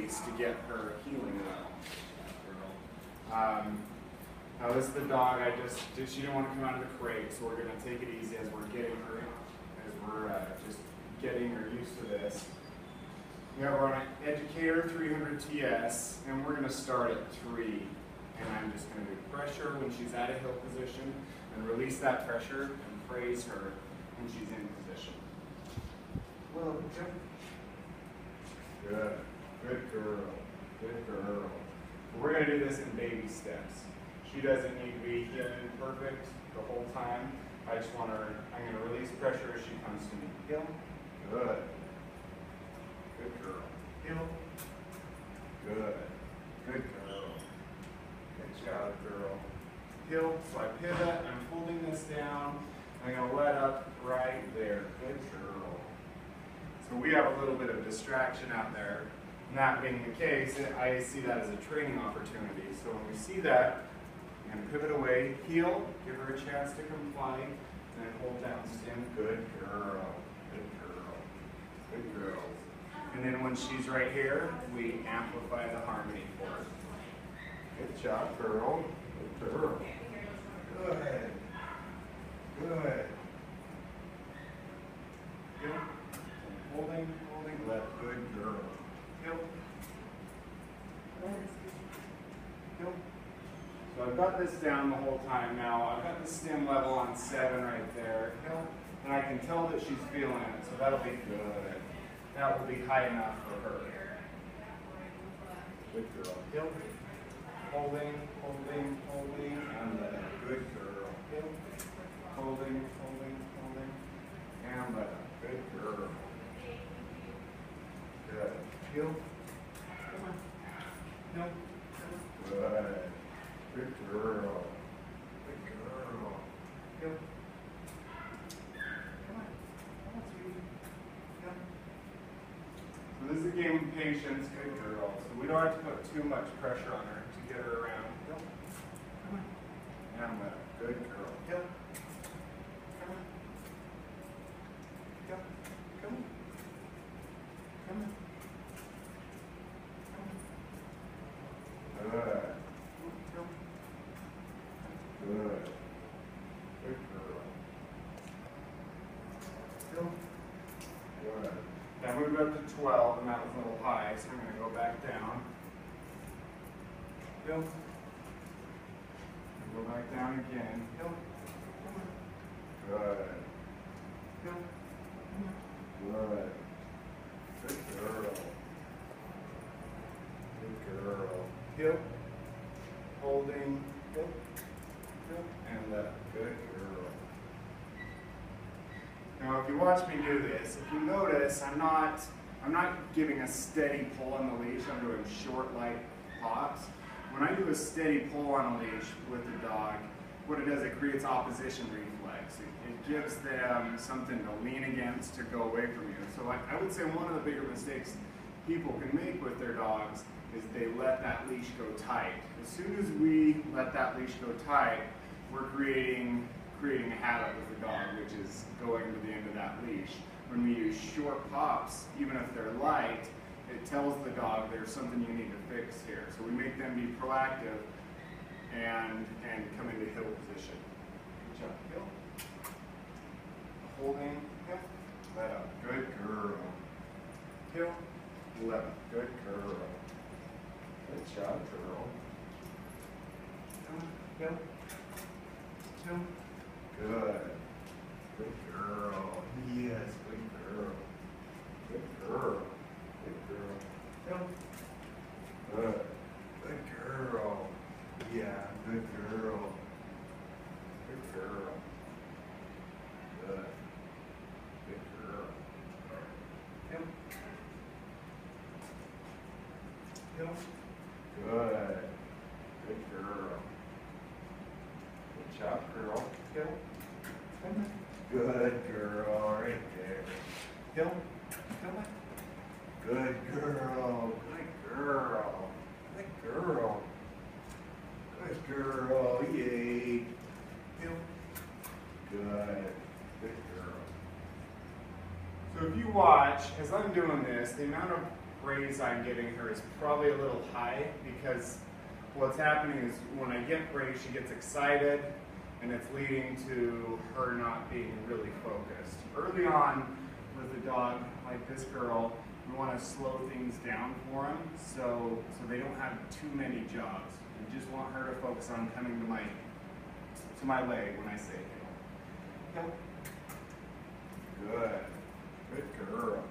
release to get her healing up. Now this is the dog she didn't want to come out of the crate, so we're going to take it easy as we're just getting her used to this. Yeah, we're on an Educator 300 TS, and we're going to start at 3. And I'm just going to do pressure when she's at a hill position, and release that pressure, and praise her when she's in position. Well, jump. Good. Good girl. Good girl. We're going to do this in baby steps. She doesn't need to be healing perfect the whole time. I'm going to release pressure as she comes to me. Heel. Good. Good girl. Heel. Good. Good girl. Good job, girl. Heel. So I pivot. I'm holding this down. I'm going to let up right there. Good girl. So we have a little bit of distraction out there. And that being the case, I see that as a training opportunity. So when we see that, I'm going to pivot away, heel, give her a chance to comply, and then hold down stem. Good girl. Good girl. Good girl. And then when she's right here, we amplify the harmony for her. Good job, girl. Good girl. Good. Good. Heel. Holding, let. Good girl. Heel. Heel. So I've got this down the whole time now. I've got the stem level on 7 right there. And I can tell that she's feeling it, so that'll be good. That will be high enough for her. Good girl. Heel. Holding, and let up. Good girl. Heel. Holding, and let up. Good girl. Good. Heel. Come on. Heel. Good. Good girl. Good girl. Heel. Come on. Come on, sweetie. Heel. So this is a game of patience. Good girl. So we don't have to put too much pressure on her to get her around. Heel. Come on. And let up. Good girl. Heel. Come on. Heel. Come on. Come on. Good. Good. Good girl. Still. Good. Now I moved up to 12, and that was a little high, so I'm going to go back down. Still. Go back down again. Still. Good. Still. Good. Good girl. Good girl. Heel. Holding. Heel. And let. Good girl. Now, if you watch me do this, if you notice, I'm not giving a steady pull on the leash. I'm doing short, light pops. When I do a steady pull on a leash with the dog, what it does, it creates opposition reflex. It gives them something to lean against to go away from you. So I would say one of the bigger mistakes people can make with their dogs is they let that leash go tight. As soon as we let that leash go tight, we're creating a habit with the dog, which is going to the end of that leash. When we use short pops, even if they're light, it tells the dog there's something you need to fix here. So we make them be proactive and come into hill position. Good job, hill. Holding, hill, let up. Good girl. Hill, let up. Good girl. Good job, girl. Hill, hill. Good. Good girl. Yes, good girl. Good girl. Good girl. Hill. Good. Good girl. Yeah, good girl. Good girl. Good. Good girl. Hill. Hill. Good. Good girl. Good job, girl. Hill. Good girl, right there. Hill. Come on. Good girl. Good girl. Good girl. Good girl. Yay. Hill. Good. Good girl. So if you watch, as I'm doing this, the amount of praise I'm giving her is probably a little high, because what's happening is when I get praise, she gets excited, and it's leading to her not being really focused. Early on with a dog like this girl, we want to slow things down for them so they don't have too many jobs. We just want her to focus on coming to my leg when I say heel. Heel. Good. Good girl.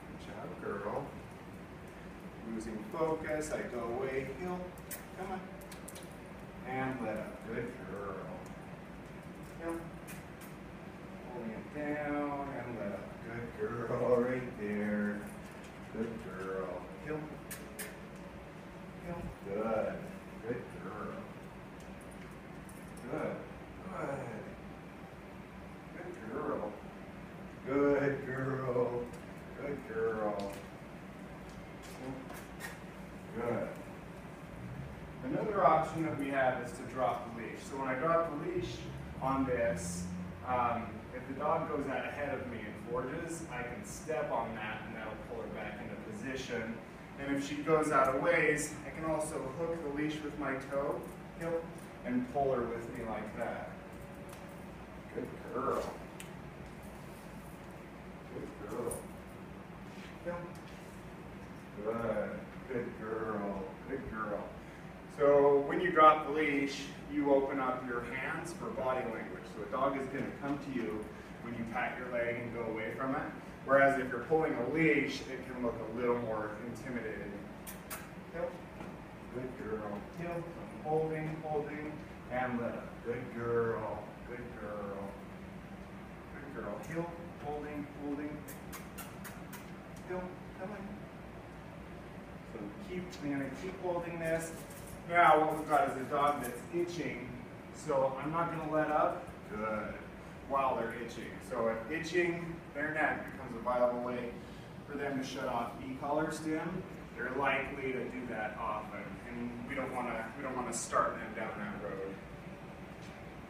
Good job, girl. Losing focus, I go away, heel. Come on. And let up. Good girl. Heel. Holding it down and let up. Good girl right there. Good girl. Heel. Heel. Good. Good girl. Good. Good. Good girl. Good girl. Good girl. Good. Another option that we have is to drop the leash. So when I drop the leash on this, if the dog goes out ahead of me and forges, I can step on that and that'll pull her back into position. And if she goes out of ways, I can also hook the leash with my toe, heel, and pull her with me like that. Good girl. Good girl. Heel. Good. Good girl. Good girl. So when you drop the leash, you open up your hands for body language. So a dog is going to come to you when you pat your leg and go away from it. Whereas if you're pulling a leash, it can look a little more intimidating. Heel. Good girl. Heel. Holding, holding, and let up. Good girl. Good girl. Good girl. Heel. Holding, holding. Heel. Come on. So I'm going to keep holding this. Now what we've got is a dog that's itching, so I'm not going to let up. Good. While they're itching. So if itching their neck becomes a viable way for them to shut off e-collar stim, they're likely to do that often, and we don't want to start them down that road.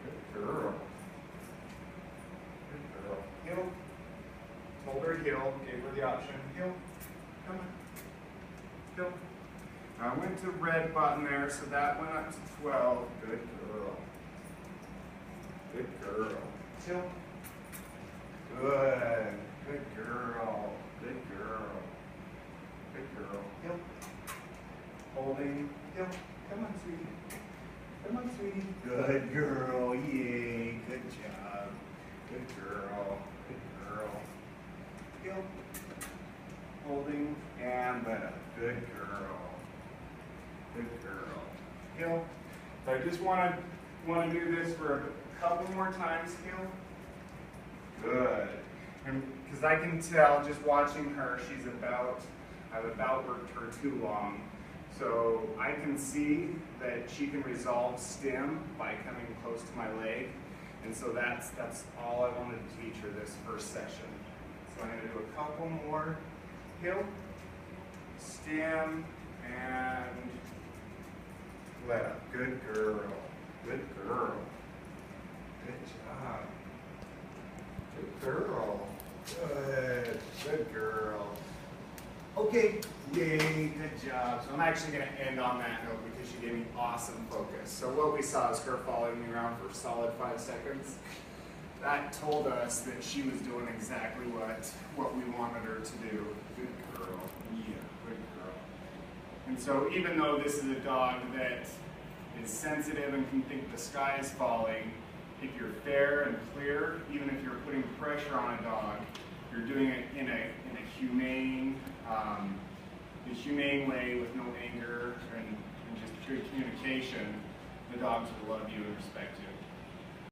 Good girl. Good girl. Heel. Told her heel. Gave her the option. Heel. Come on. Heel. I went to red button there, so that went up to 12. Good girl. Good girl. Heel. Good. Good girl. Good girl. Good girl. Heel. Holding. Heel. Come on, sweetie. Come on, sweetie. Good girl. Yay. Good job. Good girl. Good girl. Heel. Holding and let up. Good girl. Good girl. Heel. So I just want to do this for a couple more times. Heel. Good. And because I can tell just watching her, I've about worked her too long. So I can see that she can resolve stim by coming close to my leg. And so that's all I wanted to teach her this first session. So I'm going to do a couple more. Heel, stim, and let up. Good girl. Good girl. Good job. Good girl. Good. Good girl. Okay. Yay. Good job. So I'm actually going to end on that note because she gave me awesome focus. So what we saw is her following me around for a solid 5 seconds. That told us that she was doing exactly what we wanted her to do. Good girl. Yeah, good girl. And so even though this is a dog that is sensitive and can think the sky is falling, if you're fair and clear, even if you're putting pressure on a dog, you're doing it in a humane way with no anger and just pure communication, the dogs will love you and respect you.